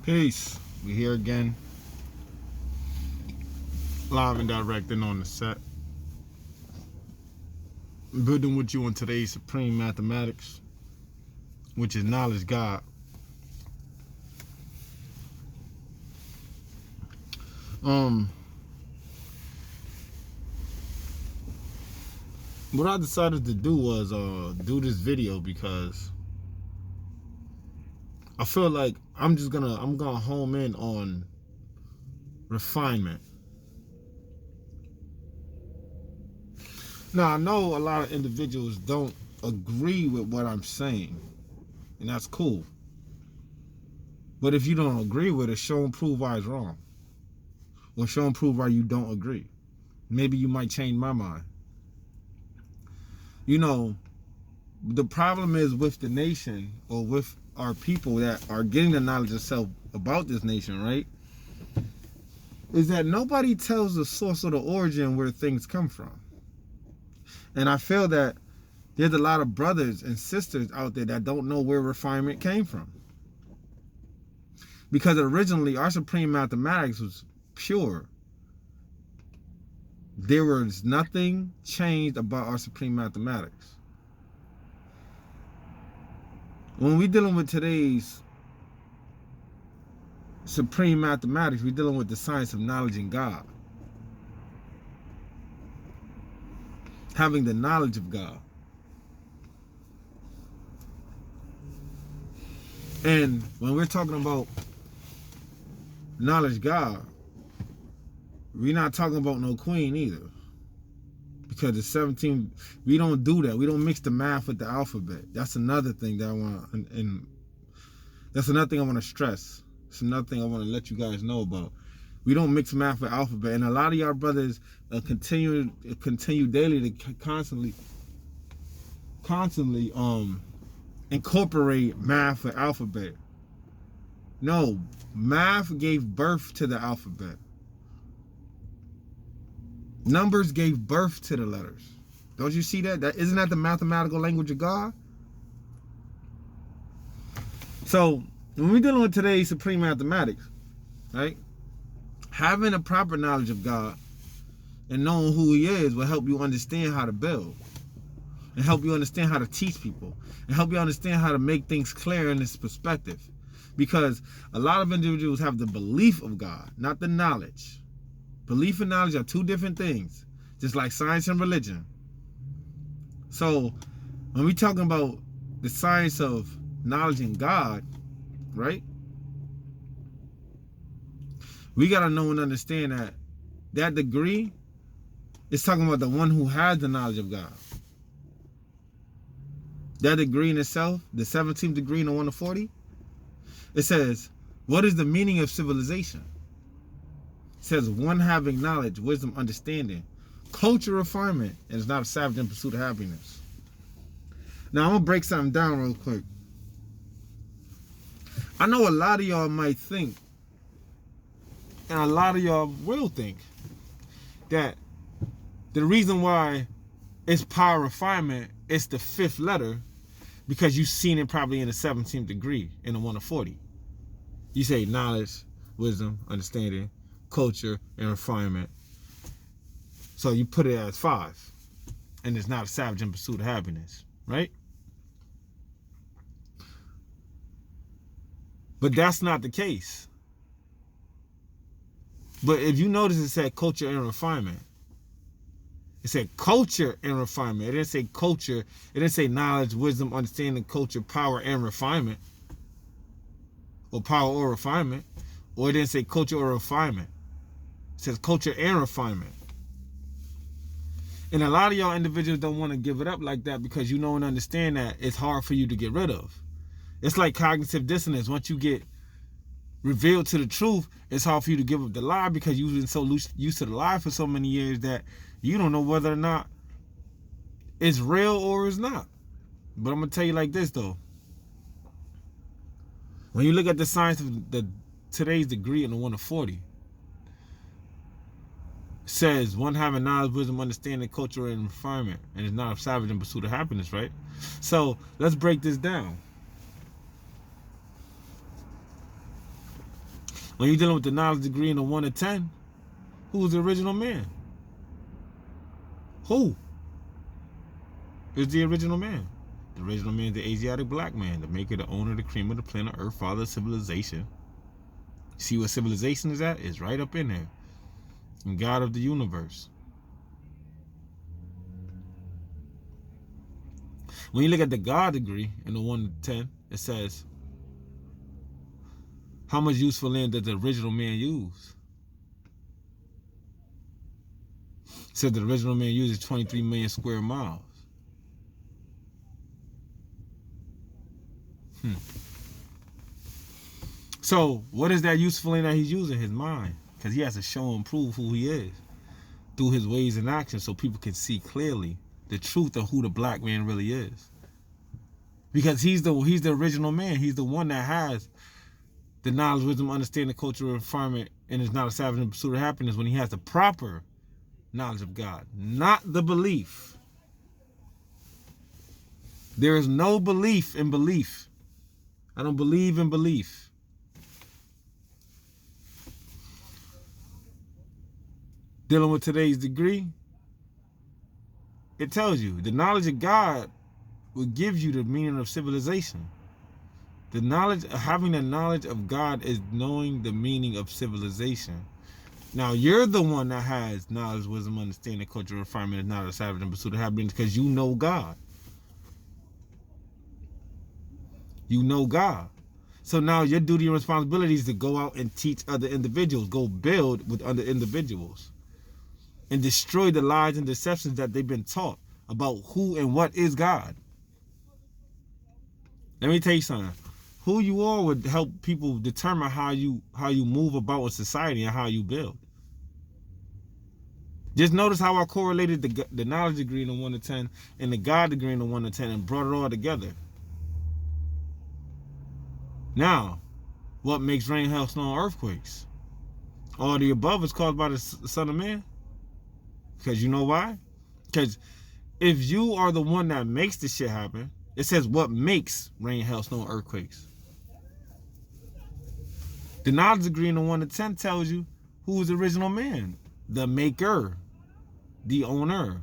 Peace. We here again, live and direct and on the set. Building with you on today's supreme mathematics, which is knowledge God. What I decided to do was do this video because I feel like I'm gonna home in on refinement. Now I know a lot of individuals don't agree with what I'm saying, and that's cool. But if you don't agree with it, show and prove why it's wrong. Or show and prove why you don't agree. Maybe you might change my mind. You know, the problem is with the nation or with our people that are getting the knowledge of self about this nation, right? Is that nobody tells the source or the origin where things come from. And I feel that there's a lot of brothers and sisters out there that don't know where refinement came from. Because originally our supreme mathematics was pure. There was nothing changed about our supreme mathematics. When we're dealing with today's supreme mathematics, we're dealing with the science of knowledge in God. Having the knowledge of God. And when we're talking about knowledge God, we're not talking about no queen either. Because the 17, we don't do that. We don't mix the math with the alphabet. That's another thing that I want to, and that's another thing I want to stress. It's another thing I want to let you guys know about. We don't mix math with alphabet. And a lot of y'all brothers continue daily to constantly incorporate math with alphabet. No, math gave birth to the alphabet. Numbers gave birth to the letters. Don't you see that? Isn't that the mathematical language of God? So when we're dealing with today's supreme mathematics, right? Having a proper knowledge of God and knowing who He is will help you understand how to build, and help you understand how to teach people, and help you understand how to make things clear in this perspective. Because a lot of individuals have the belief of God, not the knowledge. Belief and knowledge are two different things, just like science and religion. So when we're talking about the science of knowledge in God, right? We got to know and understand that that degree is talking about the one who has the knowledge of God. That degree in itself, the 17th degree in the 1 to 40, it says, what is the meaning of civilization? It says, one having knowledge, wisdom, understanding, culture, refinement, and is not a savage in pursuit of happiness. Now, I'm going to break something down real quick. I know a lot of y'all might think, and a lot of y'all will think, that the reason why it's power refinement, it's the 5th letter, because you've seen it probably in the 17th degree in the 1 to 40. You say knowledge, wisdom, understanding, culture, and refinement. So you put it as 5. And it's not a savage in pursuit of happiness, right? But that's not the case. But if you notice, it said culture and refinement. It said culture and refinement. It didn't say culture. It didn't say knowledge, wisdom, understanding, culture, power, and refinement. Or power or refinement. Or it didn't say culture or refinement. It says culture and refinement. And a lot of y'all individuals don't want to give it up like that because you know and understand that it's hard for you to get rid of. It's like cognitive dissonance. Once you get revealed to the truth, it's hard for you to give up the lie because you've been so used to the lie for so many years that you don't know whether or not it's real or it's not. But I'm going to tell you like this, though. When you look at the science of today's degree in the 1 to 40, says one having knowledge, wisdom, understanding, culture, and refinement, and is not a savage in pursuit of happiness, right? So let's break this down. When you're dealing with the knowledge degree in the 1 to 10, who was the original man? Who is the original man? The original man is the Asiatic black man, the maker, the owner, the cream of the planet Earth, father of civilization. See what civilization is at? It's right up in there. And God of the universe. When you look at the God degree in the 1 to 10, it says, how much useful land did the original man use? It said the original man uses 23 million square miles. So, what is that useful land that he's using? His mind. Because he has to show and prove who he is through his ways and actions so people can see clearly the truth of who the black man really is. Because he's the original man. He's the one that has the knowledge, wisdom, understanding, cultural refinement, and is not a savage in pursuit of happiness when he has the proper knowledge of God, not the belief. There is no belief in belief. I don't believe in belief. Dealing with today's degree, it tells you the knowledge of God will give you the meaning of civilization. The knowledge, having the knowledge of God is knowing the meaning of civilization. Now, you're the one that has knowledge, wisdom, understanding, cultural refinement, and not a savage in pursuit of happiness because you know God. You know God. So now your duty and responsibility is to go out and teach other individuals, go build with other individuals, and destroy the lies and deceptions that they've been taught about who and what is God. Let me tell you something. Who you are would help people determine how you move about in society and how you build. Just notice how I correlated the knowledge degree in the 1 to 10 and the God degree in the 1 to 10 and brought it all together. Now, what makes rain, hail, snow, and earthquakes? All the above is caused by the Son of Man. Because you know why? Because if you are the one that makes the shit happen, it says what makes rain, hail, snow, and earthquakes. The knowledge degree in the 1 to 10 tells you who is the original man, the maker, the owner.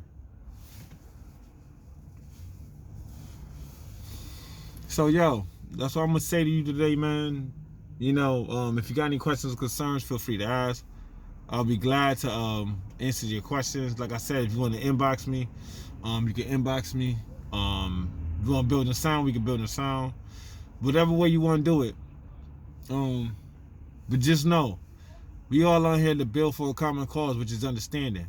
So, yo, that's what I'm going to say to you today, man. You know, if you got any questions or concerns, feel free to ask. I'll be glad to answer your questions. Like I said, if you want to inbox me, you can inbox me. If you want to build a sound, we can build a sound. Whatever way you want to do it. But just know, we all on here to build for a common cause, which is understanding.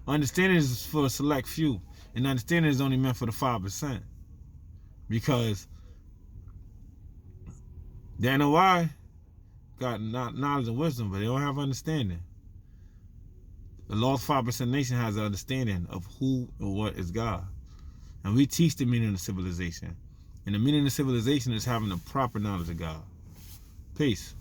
Understanding is for a select few, and understanding is only meant for the 5%. Because they know why got knowledge and wisdom, but they don't have understanding. The lost 5% nation has an understanding of who and what is God. And we teach the meaning of civilization. And the meaning of civilization is having the proper knowledge of God. Peace.